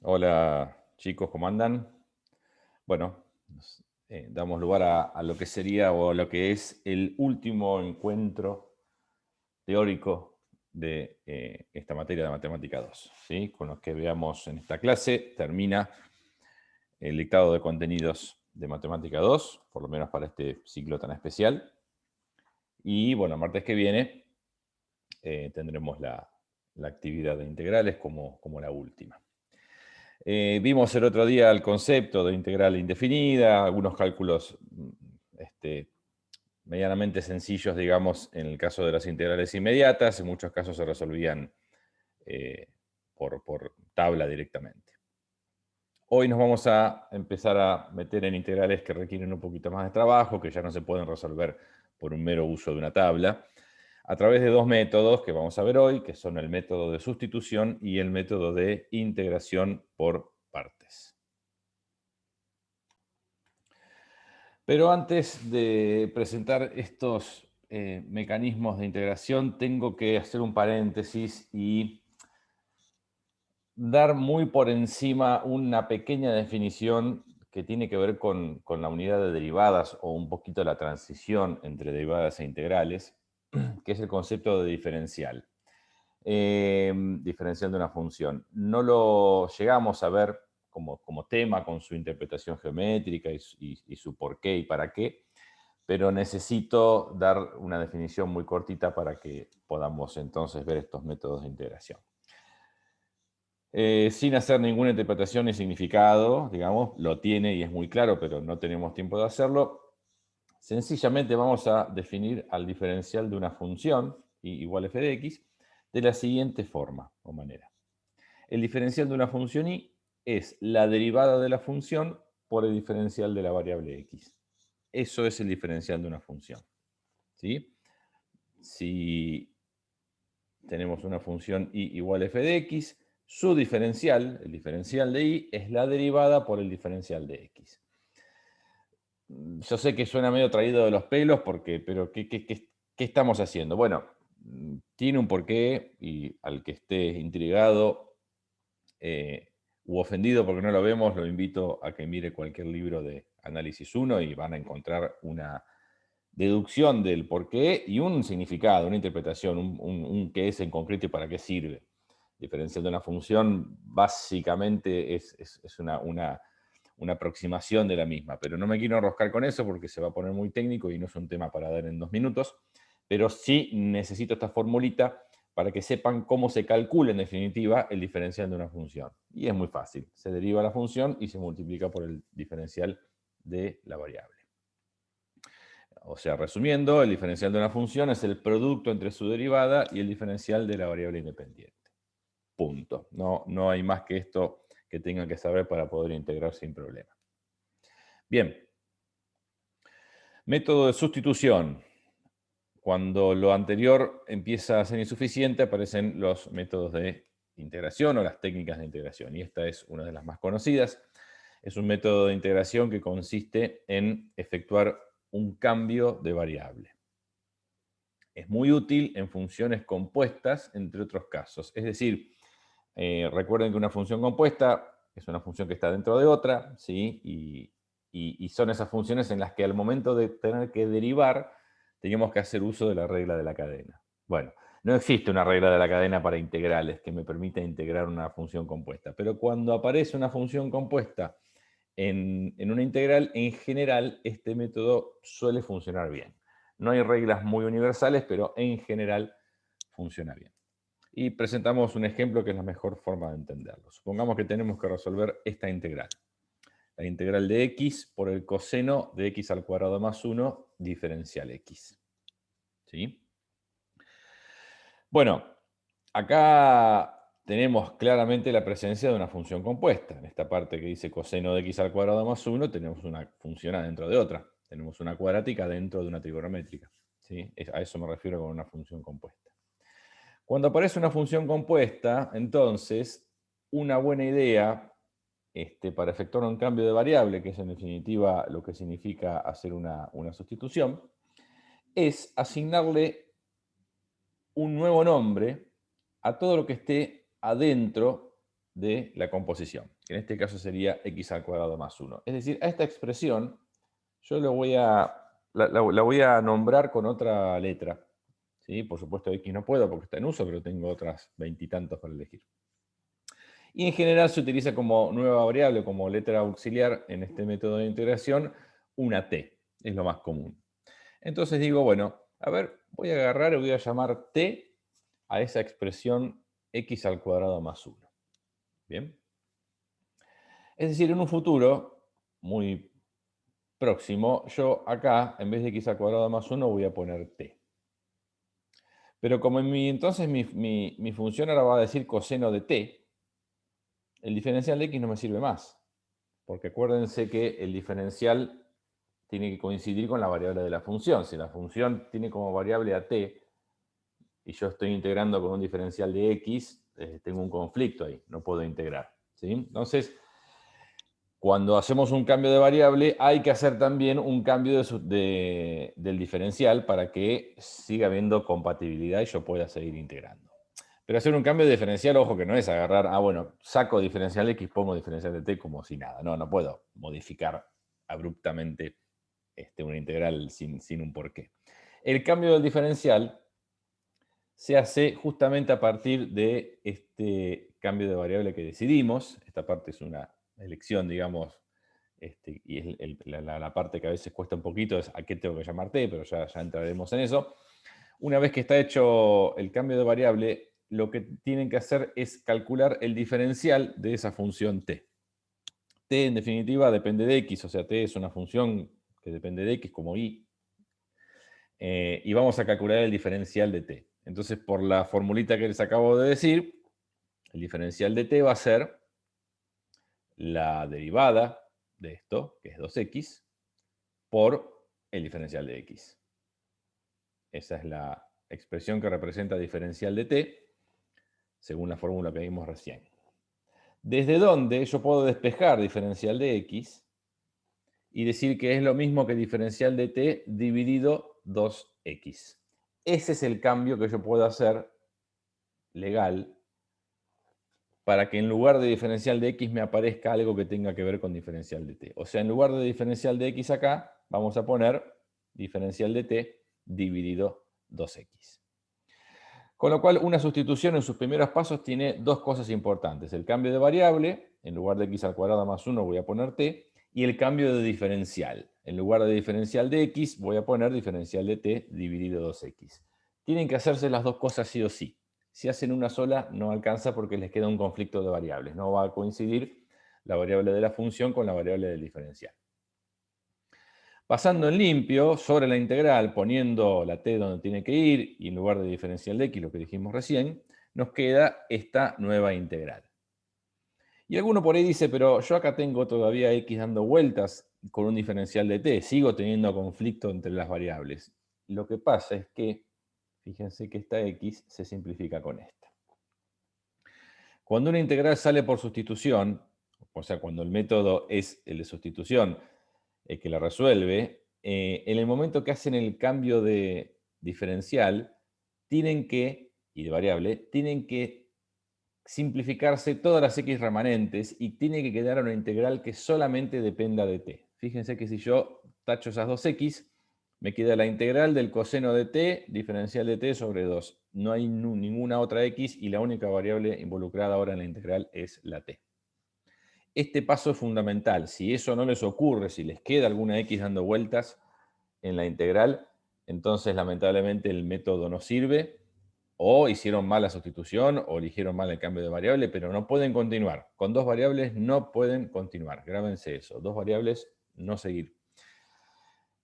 Hola chicos, ¿cómo andan? Bueno, damos lugar a lo que sería o a lo que es el último encuentro teórico de esta materia de Matemática 2, ¿sí? Con los que veamos en esta clase termina el dictado de contenidos de Matemática 2, por lo menos para este ciclo tan especial. Y bueno, el martes que viene tendremos la actividad de integrales como la última. Vimos el otro día el concepto de integral indefinida, algunos cálculos medianamente sencillos, digamos, en el caso de las integrales inmediatas, en muchos casos se resolvían eh, por tabla directamente. Hoy nos vamos a empezar a meter en integrales que requieren un poquito más de trabajo, que ya no se pueden resolver por un mero uso de una tabla, a través de dos métodos que vamos a ver hoy, que son el método de sustitución y el método de integración por partes. Pero antes de presentar estos mecanismos de integración, tengo que hacer un paréntesis y dar muy por encima una pequeña definición que tiene que ver con la unidad de derivadas o un poquito la transición entre derivadas e integrales, que es el concepto de diferencial. Diferencial de una función. No lo llegamos a ver como tema con su interpretación geométrica y su por qué y para qué, pero necesito dar una definición muy cortita para que podamos entonces ver estos métodos de integración. Sin hacer ninguna interpretación ni significado, digamos, lo tiene y es muy claro, pero no tenemos tiempo de hacerlo. Sencillamente vamos a definir al diferencial de una función, y igual f de x, de la siguiente forma o manera. El diferencial de una función y es la derivada de la función por el diferencial de la variable x. Eso es el diferencial de una función, ¿sí? Si tenemos una función y igual a f de x, su diferencial, el diferencial de y, es la derivada por el diferencial de x. Yo sé que suena medio traído de los pelos, pero ¿qué estamos haciendo? Bueno, tiene un porqué y al que esté intrigado u ofendido porque no lo vemos, lo invito a que mire cualquier libro de análisis 1 y van a encontrar una deducción del porqué y un significado, una interpretación, un qué es en concreto y para qué sirve. Diferencial de una función básicamente es una aproximación de la misma, pero no me quiero enroscar con eso porque se va a poner muy técnico y no es un tema para dar en 2 minutos, pero sí necesito esta formulita para que sepan cómo se calcula en definitiva el diferencial de una función. Y es muy fácil, se deriva la función y se multiplica por el diferencial de la variable. O sea, resumiendo, el diferencial de una función es el producto entre su derivada y el diferencial de la variable independiente. Punto. No hay más que esto que tengan que saber para poder integrar sin problema. Bien. Método de sustitución. Cuando lo anterior empieza a ser insuficiente, aparecen los métodos de integración o las técnicas de integración. Y esta es una de las más conocidas. Es un método de integración que consiste en efectuar un cambio de variable. Es muy útil en funciones compuestas, entre otros casos. Es decir, recuerden que una función compuesta es una función que está dentro de otra, ¿sí? Y son esas funciones en las que al momento de tener que derivar, teníamos que hacer uso de la regla de la cadena. Bueno, no existe una regla de la cadena para integrales que me permita integrar una función compuesta, pero cuando aparece una función compuesta en una integral, en general, este método suele funcionar bien. No hay reglas muy universales, pero en general funciona bien. Y presentamos un ejemplo que es la mejor forma de entenderlo. Supongamos que tenemos que resolver esta integral. La integral de x por el coseno de x al cuadrado más 1 diferencial x. ¿Sí? Bueno, acá tenemos claramente la presencia de una función compuesta. En esta parte que dice coseno de x al cuadrado más 1, tenemos una función adentro de otra. Tenemos una cuadrática dentro de una trigonométrica. ¿Sí? A eso me refiero con una función compuesta. Cuando aparece una función compuesta, entonces, una buena idea para efectuar un cambio de variable, que es en definitiva lo que significa hacer una sustitución, es asignarle un nuevo nombre a todo lo que esté adentro de la composición, que en este caso sería x al cuadrado más 1. Es decir, a esta expresión yo la voy a nombrar con otra letra. ¿Sí? Por supuesto, x no puedo porque está en uso, pero tengo otras veintitantos para elegir. Y en general se utiliza como nueva variable, como letra auxiliar en este método de integración, una t, es lo más común. Entonces digo, bueno, a ver, voy a agarrar y voy a llamar t a esa expresión x al cuadrado más 1. ¿Bien? Es decir, en un futuro muy próximo, yo acá, en vez de x al cuadrado más 1, voy a poner t. Pero como entonces mi función ahora va a decir coseno de t, el diferencial de x no me sirve más. Porque acuérdense que el diferencial tiene que coincidir con la variable de la función. Si la función tiene como variable a t, y yo estoy integrando con un diferencial de x, tengo un conflicto ahí, no puedo integrar. ¿Sí? Entonces, cuando hacemos un cambio de variable, hay que hacer también un cambio del diferencial para que siga habiendo compatibilidad y yo pueda seguir integrando. Pero hacer un cambio de diferencial, ojo, que no es agarrar, bueno, saco diferencial de x, pongo diferencial de t como si nada. No, no puedo modificar abruptamente una integral sin un porqué. El cambio del diferencial se hace justamente a partir de este cambio de variable que decidimos. Esta parte es una elección, digamos, y es la parte que a veces cuesta un poquito, es a qué tengo que llamar t, pero ya entraremos en eso. Una vez que está hecho el cambio de variable, lo que tienen que hacer es calcular el diferencial de esa función t. T, en definitiva, depende de x, o sea, t es una función que depende de x, como y, y vamos a calcular el diferencial de t. Entonces, por la formulita que les acabo de decir, el diferencial de t va a ser la derivada de esto, que es 2x, por el diferencial de x. Esa es la expresión que representa diferencial de t, según la fórmula que vimos recién. Desde donde yo puedo despejar diferencial de x y decir que es lo mismo que diferencial de t dividido 2x. Ese es el cambio que yo puedo hacer legal para que en lugar de diferencial de x me aparezca algo que tenga que ver con diferencial de t. O sea, en lugar de diferencial de x acá, vamos a poner diferencial de t dividido 2x. Con lo cual, una sustitución en sus primeros pasos tiene dos cosas importantes. El cambio de variable, en lugar de x al cuadrado más 1 voy a poner t, y el cambio de diferencial. En lugar de diferencial de x, voy a poner diferencial de t dividido 2x. Tienen que hacerse las dos cosas sí o sí. Si hacen una sola, no alcanza porque les queda un conflicto de variables. No va a coincidir la variable de la función con la variable del diferencial. Pasando en limpio sobre la integral, poniendo la t donde tiene que ir, y en lugar de diferencial de x, lo que dijimos recién, nos queda esta nueva integral. Y alguno por ahí dice, pero yo acá tengo todavía x dando vueltas con un diferencial de t, sigo teniendo conflicto entre las variables. Lo que pasa es que, fíjense que esta x se simplifica con esta. Cuando una integral sale por sustitución, o sea, cuando el método es el de sustitución, el que la resuelve, en el momento que hacen el cambio de diferencial, y de variable, tienen que simplificarse todas las x remanentes y tiene que quedar una integral que solamente dependa de t. Fíjense que si yo tacho esas dos x, me queda la integral del coseno de t, diferencial de t sobre 2. No hay ninguna otra x y la única variable involucrada ahora en la integral es la t. Este paso es fundamental. Si eso no les ocurre, si les queda alguna x dando vueltas en la integral, entonces lamentablemente el método no sirve, o hicieron mal la sustitución, o eligieron mal el cambio de variable, pero no pueden continuar. Con dos variables no pueden continuar. Grábense eso. Dos variables, no seguir.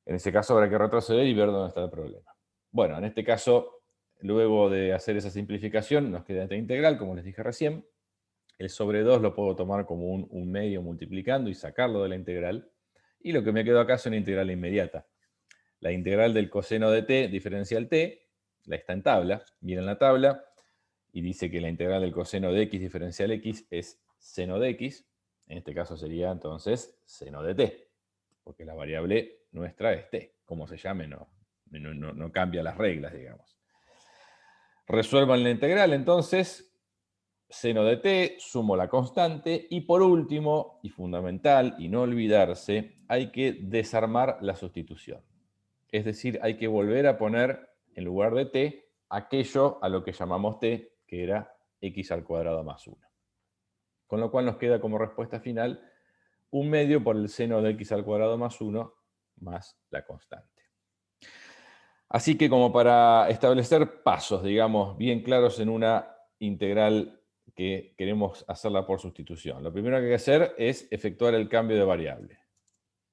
En ese caso habrá que retroceder y ver dónde está el problema. Bueno, en este caso, luego de hacer esa simplificación, nos queda esta integral, como les dije recién. El sobre 2 lo puedo tomar como un medio multiplicando y sacarlo de la integral. Y lo que me quedó acá es una integral inmediata. La integral del coseno de t, diferencial t, la está en tabla. Miren la tabla y dice que la integral del coseno de x diferencial x es seno de x. En este caso sería entonces seno de t, porque la variable nuestra es t. Como se llame, no cambia las reglas, digamos. Resuelvan la integral entonces. seno de t, sumo la constante, y por último, y fundamental, y no olvidarse, hay que desarmar la sustitución. Es decir, hay que volver a poner en lugar de t aquello a lo que llamamos t, que era x al cuadrado más 1. Con lo cual nos queda como respuesta final 1/2 por el seno de x al cuadrado más 1 más la constante. Así que como para establecer pasos, digamos, bien claros en una integral que queremos hacerla por sustitución. Lo primero que hay que hacer es efectuar el cambio de variable.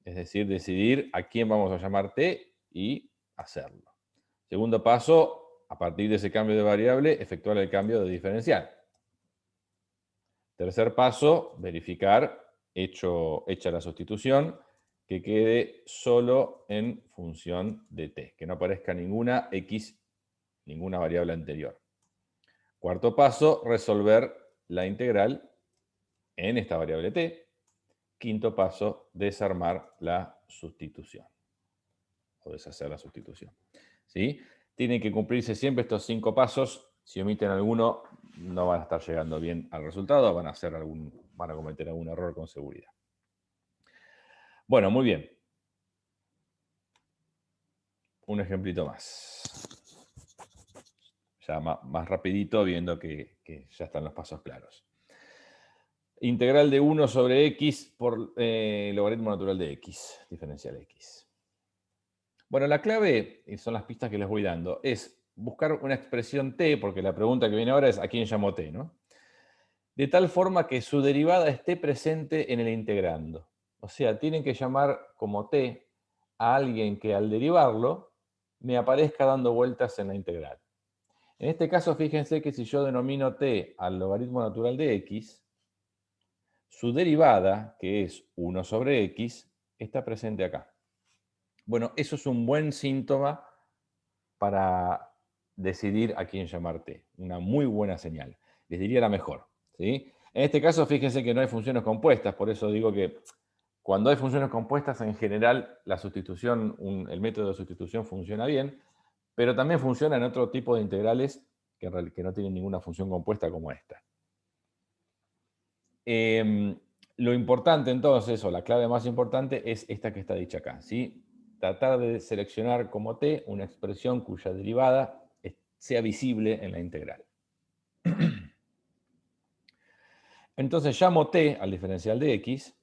Es decir, decidir a quién vamos a llamar t y hacerlo. Segundo paso, a partir de ese cambio de variable, efectuar el cambio de diferencial. Tercer paso, verificar, hecha la sustitución, que quede solo en función de t, que no aparezca ninguna x, ninguna variable anterior. Cuarto paso, resolver la integral en esta variable t. Quinto paso, desarmar la sustitución, o deshacer la sustitución. ¿Sí? Tienen que cumplirse siempre estos 5 pasos. Si omiten alguno, no van a estar llegando bien al resultado, van a cometer algún error con seguridad. Bueno, muy bien. Un ejemplito más. Ya más rapidito, viendo que ya están los pasos claros. Integral de 1 sobre x por logaritmo natural de x, diferencial x. Bueno, la clave, y son las pistas que les voy dando, es buscar una expresión t, porque la pregunta que viene ahora es ¿a quién llamo t? ¿No? De tal forma que su derivada esté presente en el integrando. O sea, tienen que llamar como t a alguien que al derivarlo me aparezca dando vueltas en la integral. En este caso, fíjense que si yo denomino t al logaritmo natural de x, su derivada, que es 1 sobre x, está presente acá. Bueno, eso es un buen síntoma para decidir a quién llamar t. Una muy buena señal. Les diría la mejor. ¿Sí? En este caso, fíjense que no hay funciones compuestas, por eso digo que cuando hay funciones compuestas, en general, la sustitución, el método de sustitución funciona bien, pero también funciona en otro tipo de integrales que no tienen ninguna función compuesta como esta. Lo importante entonces, o la clave más importante, es esta que está dicha acá. ¿Sí? Tratar de seleccionar como t una expresión cuya derivada sea visible en la integral. Entonces llamo t al diferencial de x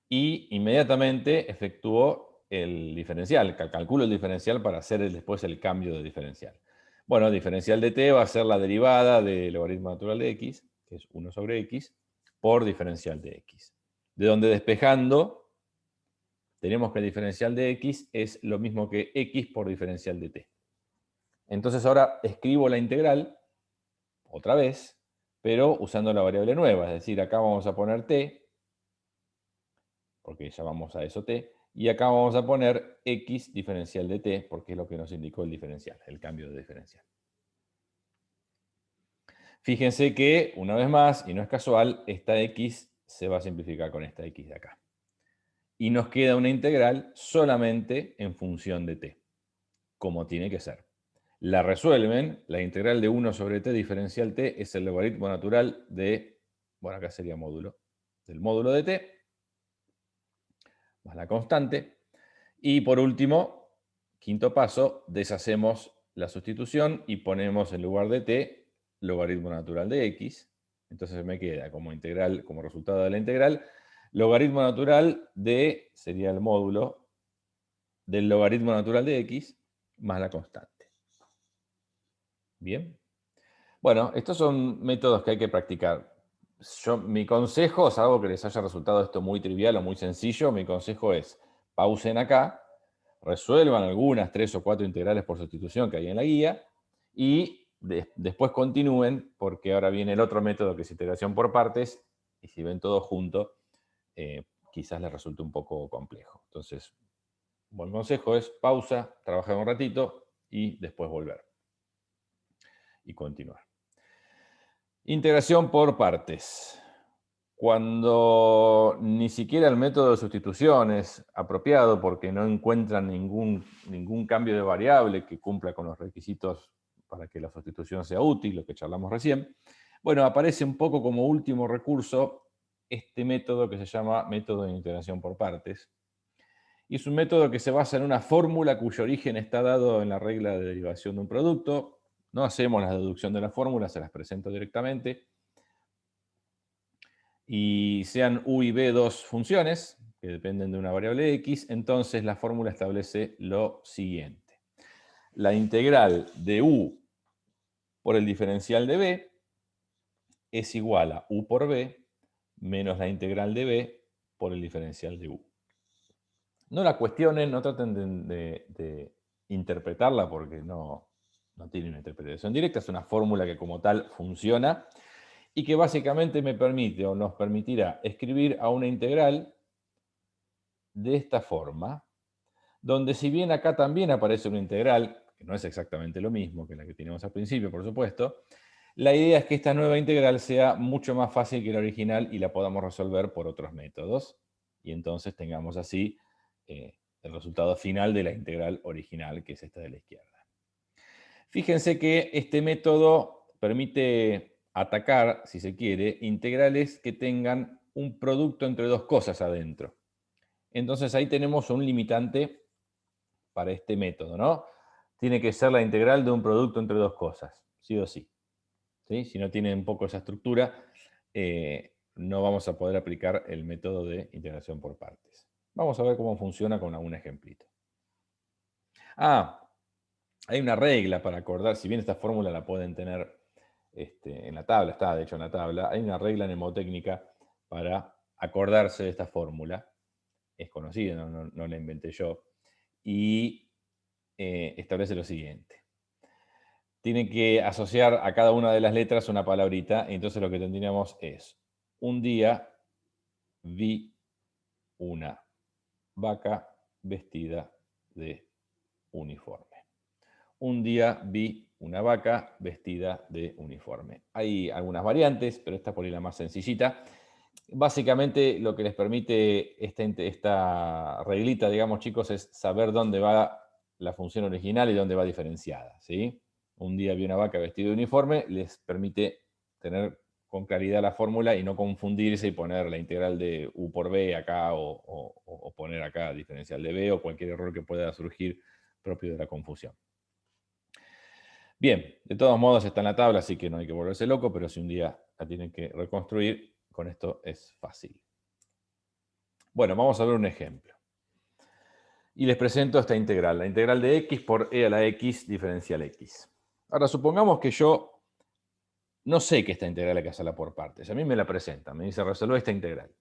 y inmediatamente efectúo el diferencial, calculo el diferencial para hacer después el cambio de diferencial. Bueno, diferencial de t va a ser la derivada del logaritmo natural de x, que es 1 sobre x, por diferencial de x. De donde despejando, tenemos que el diferencial de x es lo mismo que x por diferencial de t. Entonces ahora escribo la integral, otra vez, pero usando la variable nueva, es decir, acá vamos a poner t, porque llamamos a eso t, y acá vamos a poner x diferencial de t, porque es lo que nos indicó el diferencial, el cambio de diferencial. Fíjense que, una vez más, y no es casual, esta x se va a simplificar con esta x de acá. Y nos queda una integral solamente en función de t, como tiene que ser. La resuelven, la integral de 1 sobre t diferencial t es el logaritmo natural de, bueno, acá sería módulo, del módulo de t, más la constante. Y por último, quinto paso, deshacemos la sustitución y ponemos en lugar de t logaritmo natural de x. Entonces me queda como integral, como resultado de la integral, logaritmo natural de, sería el módulo del logaritmo natural de x más la constante. Bien. Bueno, estos son métodos que hay que practicar. Mi consejo, salvo que les haya resultado esto muy trivial o muy sencillo, mi consejo es pausen acá, resuelvan algunas 3 o 4 integrales por sustitución que hay en la guía y después continúen, porque ahora viene el otro método que es integración por partes, y si ven todo junto, quizás les resulte un poco complejo. Entonces, un buen consejo es pausa, trabajar un ratito y después volver y continuar. Integración por partes. Cuando ni siquiera el método de sustitución es apropiado porque no encuentran ningún cambio de variable que cumpla con los requisitos para que la sustitución sea útil, lo que charlamos recién. Bueno, aparece un poco como último recurso este método que se llama método de integración por partes. Y es un método que se basa en una fórmula cuyo origen está dado en la regla de derivación de un producto. No hacemos la deducción de la fórmula, se las presento directamente. Y sean u y b dos funciones que dependen de una variable x, entonces la fórmula establece lo siguiente. La integral de u por el diferencial de b es igual a u por b menos la integral de b por el diferencial de u. No la cuestionen, no traten de interpretarla porque no tiene una interpretación directa, es una fórmula que como tal funciona y que básicamente me permite o nos permitirá escribir a una integral de esta forma, donde si bien acá también aparece una integral, que no es exactamente lo mismo que la que teníamos al principio, por supuesto, la idea es que esta nueva integral sea mucho más fácil que la original y la podamos resolver por otros métodos. Y entonces tengamos así el resultado final de la integral original, que es esta de la izquierda. Fíjense que este método permite atacar, si se quiere, integrales que tengan un producto entre dos cosas adentro. Entonces ahí tenemos un limitante para este método, ¿no? Tiene que ser la integral de un producto entre dos cosas, sí o sí. ¿Sí? Si no tiene un poco esa estructura, no vamos a poder aplicar el método de integración por partes. Vamos a ver cómo funciona con algún ejemplito. Hay una regla para acordar, si bien esta fórmula la pueden tener en la tabla, está de hecho en la tabla, hay una regla mnemotécnica para acordarse de esta fórmula. Es conocida, no la inventé yo. Y establece lo siguiente. Tiene que asociar a cada una de las letras una palabrita, entonces lo que tendríamos es: un día vi una vaca vestida de uniforme. Un día vi una vaca vestida de uniforme. Hay algunas variantes, pero esta por ahí la más sencillita. Básicamente lo que les permite esta reglita, digamos, chicos, es saber dónde va la función original y dónde va diferenciada, ¿sí? Un día vi una vaca vestida de uniforme, les permite tener con claridad la fórmula y no confundirse y poner la integral de u por b acá o poner acá diferencial de b o cualquier error que pueda surgir propio de la confusión. Bien, de todos modos está en la tabla, así que no hay que volverse loco, pero si un día la tienen que reconstruir, con esto es fácil. Bueno, vamos a ver un ejemplo. Y les presento esta integral, la integral de x por e a la x diferencial x. Ahora, supongamos que yo no sé que esta integral hay que hacerla por partes. A mí me la presentan, me dice resolver esta integral.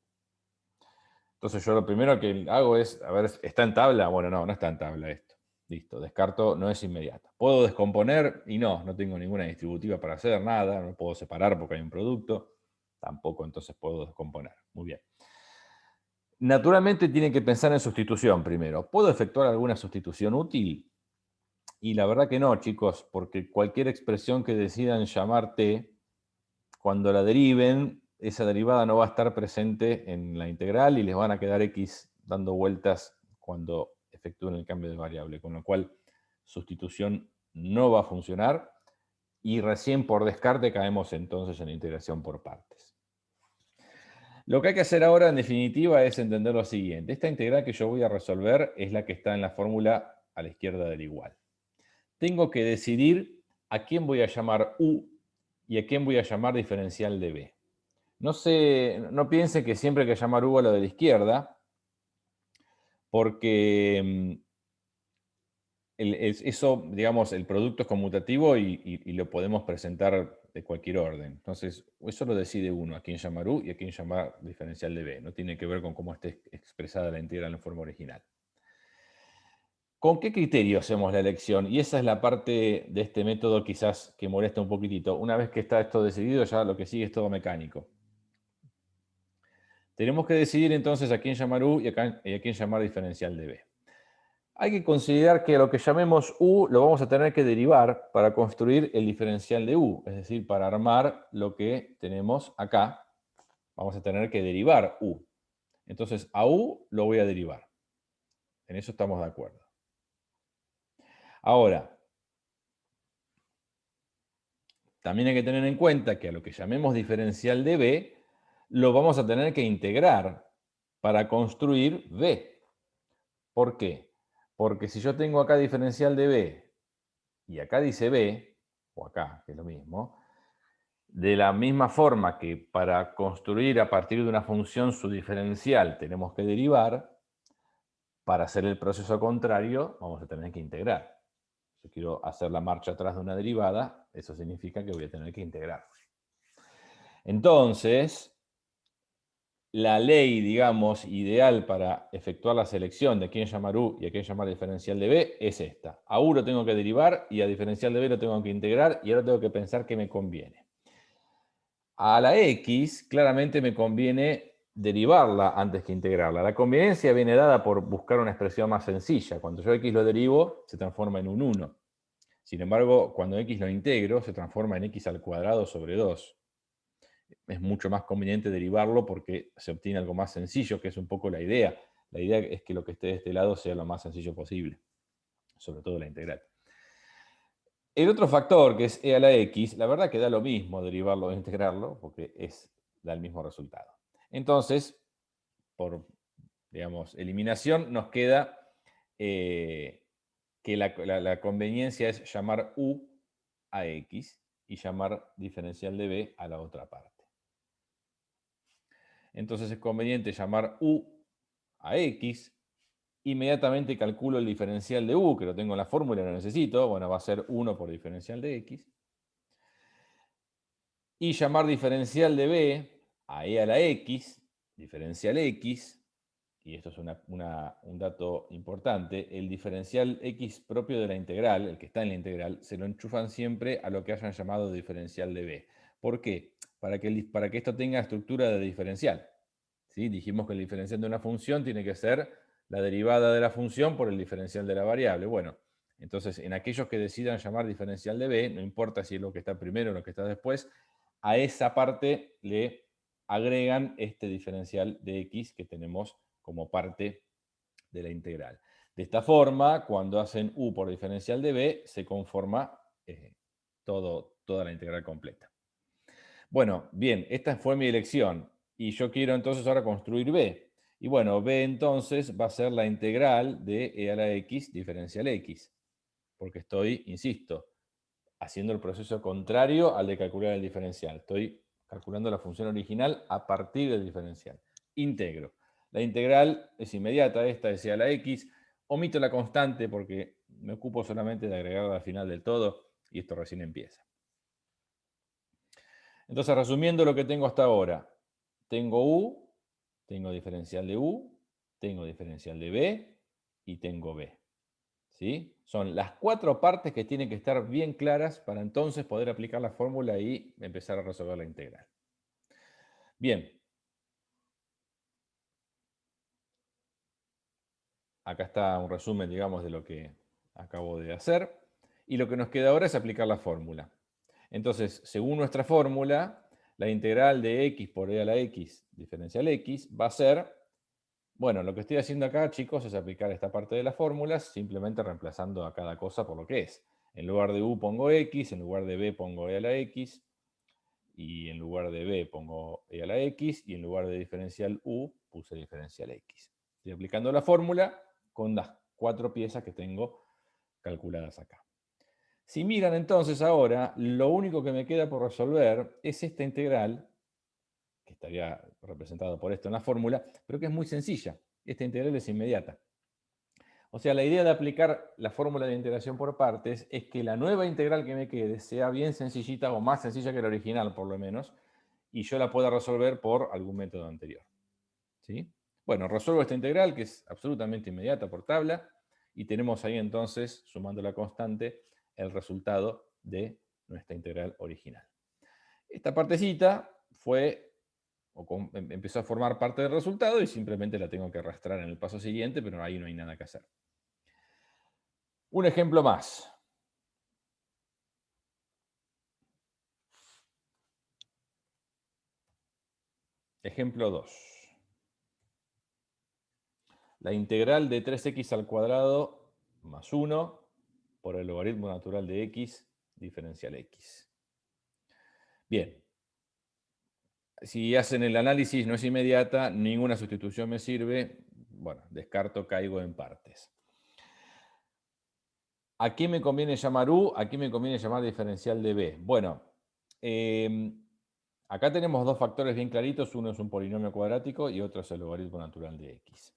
Entonces yo lo primero que hago es, a ver, ¿está en tabla? Bueno, no está en tabla esto. Listo, descarto, no es inmediata. ¿Puedo descomponer? Y no tengo ninguna distributiva para hacer nada, no puedo separar porque hay un producto. Tampoco entonces puedo descomponer. Muy bien. Naturalmente tienen que pensar en sustitución primero. ¿Puedo efectuar alguna sustitución útil? Y la verdad que no, chicos, porque cualquier expresión que decidan llamar t, cuando la deriven, esa derivada no va a estar presente en la integral y les van a quedar x dando vueltas cuando efectúen el cambio de variable, con lo cual sustitución no va a funcionar y recién por descarte caemos entonces en integración por partes. Lo que hay que hacer ahora, en definitiva, es entender lo siguiente. Esta integral que yo voy a resolver es la que está en la fórmula a la izquierda del igual. Tengo que decidir a quién voy a llamar u y a quién voy a llamar diferencial de b. No piensen que siempre hay que llamar u a lo de la izquierda, porque eso, digamos, el producto es conmutativo y lo podemos presentar de cualquier orden. Entonces, eso lo decide uno, a quién llamar u y a quién llamar diferencial de b. No tiene que ver con cómo esté expresada la integral en forma original. ¿Con qué criterio hacemos la elección? Y esa es la parte de este método quizás que molesta un poquitito. Una vez que está esto decidido, ya lo que sigue es todo mecánico. Tenemos que decidir entonces a quién llamar u y a quién llamar diferencial de b. Hay que considerar que lo que llamemos u lo vamos a tener que derivar para construir el diferencial de u, es decir, para armar lo que tenemos acá, vamos a tener que derivar u. Entonces, a u lo voy a derivar. En eso estamos de acuerdo. Ahora, también hay que tener en cuenta que a lo que llamemos diferencial de b, lo vamos a tener que integrar para construir b. ¿Por qué? Porque si yo tengo acá diferencial de b y acá dice b, o acá, que es lo mismo, de la misma forma que para construir a partir de una función su diferencial tenemos que derivar, para hacer el proceso contrario vamos a tener que integrar. Si quiero hacer la marcha atrás de una derivada, eso significa que voy a tener que integrar. Entonces, la ley, digamos, ideal para efectuar la selección de a quién llamar u y a quién llamar diferencial de b es esta. A u lo tengo que derivar y a diferencial de b lo tengo que integrar y ahora tengo que pensar qué me conviene. A la x claramente me conviene derivarla antes que integrarla. La conveniencia viene dada por buscar una expresión más sencilla. Cuando yo x lo derivo, se transforma en un 1. Sin embargo, cuando x lo integro, se transforma en x al cuadrado sobre 2. Es mucho más conveniente derivarlo porque se obtiene algo más sencillo, que es un poco la idea. La idea es que lo que esté de este lado sea lo más sencillo posible, sobre todo la integral. El otro factor, que es e a la x, la verdad que da lo mismo derivarlo o integrarlo, porque da el mismo resultado. Entonces, por, digamos, eliminación, nos queda que la conveniencia es llamar u a x y llamar diferencial de b a la otra parte. Entonces es conveniente llamar u a x, inmediatamente calculo el diferencial de u, que lo tengo en la fórmula y lo necesito, bueno, va a ser 1 por diferencial de x, y llamar diferencial de b a e a la x, diferencial x, y esto es un dato importante, el diferencial x propio de la integral, el que está en la integral, se lo enchufan siempre a lo que hayan llamado diferencial de b. ¿Por qué? Para que esto tenga estructura de diferencial. ¿Sí? Dijimos que el diferencial de una función tiene que ser la derivada de la función por el diferencial de la variable. Bueno, entonces en aquellos que decidan llamar diferencial de b, no importa si es lo que está primero o lo que está después, a esa parte le agregan este diferencial de x que tenemos como parte de la integral. De esta forma, cuando hacen u por diferencial de b, se conforma toda la integral completa. Bueno, bien, esta fue mi elección. Y yo quiero entonces ahora construir b. Y bueno, b entonces va a ser la integral de e a la x diferencial x. Porque estoy, insisto, haciendo el proceso contrario al de calcular el diferencial. Estoy calculando la función original a partir del diferencial. Integro. La integral es inmediata, esta es e a la x. Omito la constante porque me ocupo solamente de agregarla al final del todo y esto recién empieza. Entonces, resumiendo lo que tengo hasta ahora, tengo u, tengo diferencial de u, tengo diferencial de b y tengo b. ¿Sí? Son las 4 partes que tienen que estar bien claras para entonces poder aplicar la fórmula y empezar a resolver la integral. Bien. Acá está un resumen, digamos, de lo que acabo de hacer. Y lo que nos queda ahora es aplicar la fórmula. Entonces, según nuestra fórmula, la integral de x por e a la x diferencial x va a ser, bueno, lo que estoy haciendo acá, chicos, es aplicar esta parte de las fórmulas, simplemente reemplazando a cada cosa por lo que es. En lugar de u pongo x, en lugar de b pongo e a la x, y en lugar de b pongo e a la x, y en lugar de diferencial u puse diferencial x. Estoy aplicando la fórmula con las 4 piezas que tengo calculadas acá. Si miran entonces ahora, lo único que me queda por resolver es esta integral, que estaría representado por esto en la fórmula, pero que es muy sencilla. Esta integral es inmediata. O sea, la idea de aplicar la fórmula de integración por partes es que la nueva integral que me quede sea bien sencillita o más sencilla que la original, por lo menos, y yo la pueda resolver por algún método anterior. ¿Sí? Bueno, resuelvo esta integral, que es absolutamente inmediata por tabla, y tenemos ahí entonces, sumando la constante, el resultado de nuestra integral original. Esta partecita empezó a formar parte del resultado y simplemente la tengo que arrastrar en el paso siguiente, pero ahí no hay nada que hacer. Un ejemplo más. Ejemplo 2. La integral de 3x al cuadrado más 1 por el logaritmo natural de x diferencial x. Bien. Si hacen el análisis no es inmediata, ninguna sustitución me sirve, bueno, descarto, caigo en partes. ¿A qué me conviene llamar U? ¿A qué me conviene llamar diferencial de B? Bueno, acá tenemos dos factores bien claritos. Uno es un polinomio cuadrático y otro es el logaritmo natural de X.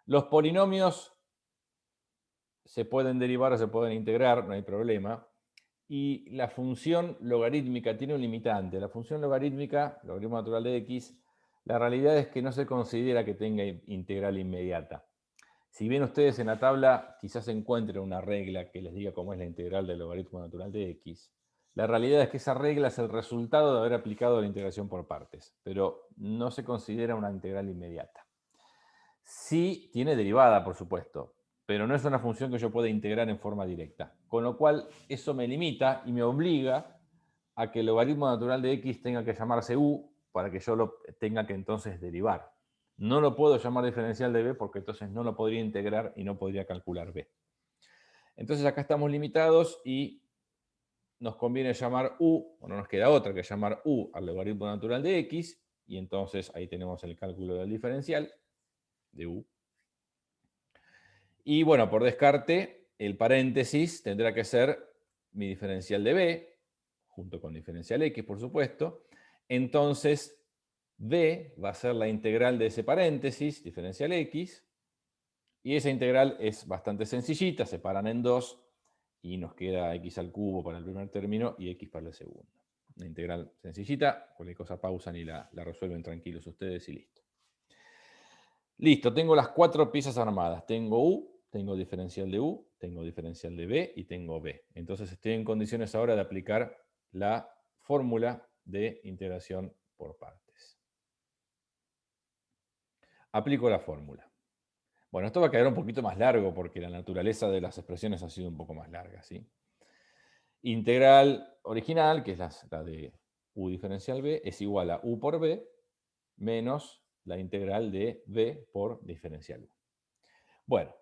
Los polinomios se pueden derivar o se pueden integrar, no hay problema. Y la función logarítmica tiene un limitante. La función logarítmica, logaritmo natural de X, la realidad es que no se considera que tenga integral inmediata. Si bien ustedes en la tabla quizás encuentren una regla que les diga cómo es la integral del logaritmo natural de X, la realidad es que esa regla es el resultado de haber aplicado la integración por partes, pero no se considera una integral inmediata. Sí tiene derivada, por supuesto, pero no es una función que yo pueda integrar en forma directa. Con lo cual, eso me limita y me obliga a que el logaritmo natural de X tenga que llamarse U para que yo lo tenga que entonces derivar. No lo puedo llamar diferencial de B porque entonces no lo podría integrar y no podría calcular B. Entonces acá estamos limitados y nos conviene llamar U, o no nos queda otra que llamar U al logaritmo natural de X, y entonces ahí tenemos el cálculo del diferencial de U. Y bueno, por descarte, el paréntesis tendrá que ser mi diferencial de B, junto con diferencial X, por supuesto. Entonces, B va a ser la integral de ese paréntesis, diferencial X, y esa integral es bastante sencillita, se paran en dos, y nos queda X al cubo para el primer término y X para el segundo. Una integral sencillita, cualquier cosa pausan y la resuelven tranquilos ustedes y listo. Listo, tengo las cuatro piezas armadas. Tengo U, tengo diferencial de U, tengo diferencial de B y tengo B. Entonces estoy en condiciones ahora de aplicar la fórmula de integración por partes. Aplico la fórmula. Bueno, esto va a quedar un poquito más largo porque la naturaleza de las expresiones ha sido un poco más larga, ¿sí? Integral original, que es la de U diferencial B, es igual a U por B menos la integral de B por diferencial U. Bueno,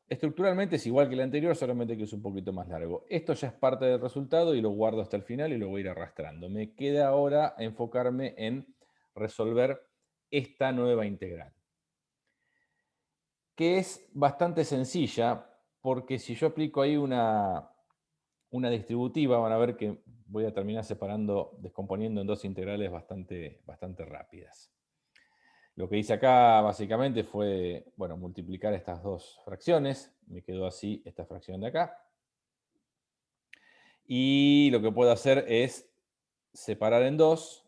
estructuralmente es igual que el anterior, solamente que es un poquito más largo. Esto ya es parte del resultado y lo guardo hasta el final y lo voy a ir arrastrando. Me queda ahora enfocarme en resolver esta nueva integral, que es bastante sencilla, porque si yo aplico ahí una distributiva, van a ver que voy a terminar descomponiendo en dos integrales bastante rápidas. Lo que hice acá básicamente fue, bueno, multiplicar estas dos fracciones. Me quedó así esta fracción de acá. Y lo que puedo hacer es separar en dos,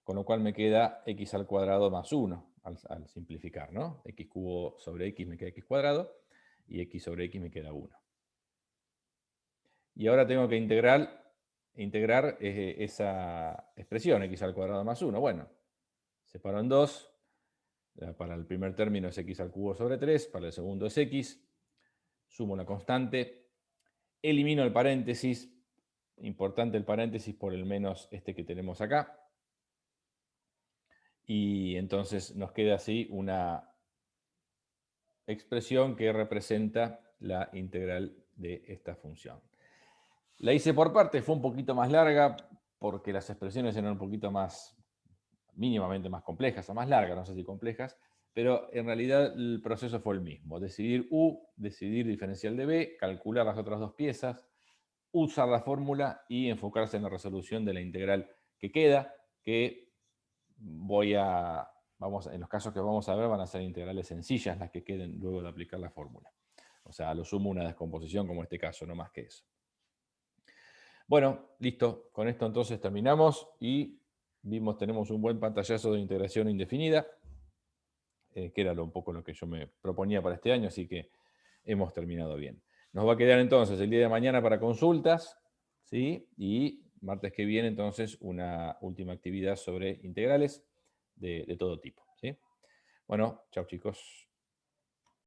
con lo cual me queda x al cuadrado más 1 al simplificar, ¿no? X cubo sobre x me queda x cuadrado y x sobre x me queda 1. Y ahora tengo que integrar esa expresión, x al cuadrado más 1. Bueno, separo en dos. Para el primer término es x al cubo sobre 3, para el segundo es x. Sumo la constante. Elimino el paréntesis. Importante el paréntesis por el menos este que tenemos acá. Y entonces nos queda así una expresión que representa la integral de esta función. La hice por partes, fue un poquito más larga porque las expresiones eran un poquito más, mínimamente más complejas, o más largas, no sé si complejas, pero en realidad el proceso fue el mismo. Decidir U, decidir diferencial de B, calcular las otras dos piezas, usar la fórmula y enfocarse en la resolución de la integral que queda, que en los casos que vamos a ver van a ser integrales sencillas las que queden luego de aplicar la fórmula. O sea, a lo sumo una descomposición como este caso, no más que eso. Bueno, listo. Con esto entonces terminamos y tenemos un buen pantallazo de integración indefinida, que era un poco lo que yo me proponía para este año, así que hemos terminado bien. Nos va a quedar entonces el día de mañana para consultas, ¿sí? Y martes que viene entonces una última actividad sobre integrales de todo tipo, ¿sí? Bueno, chao chicos.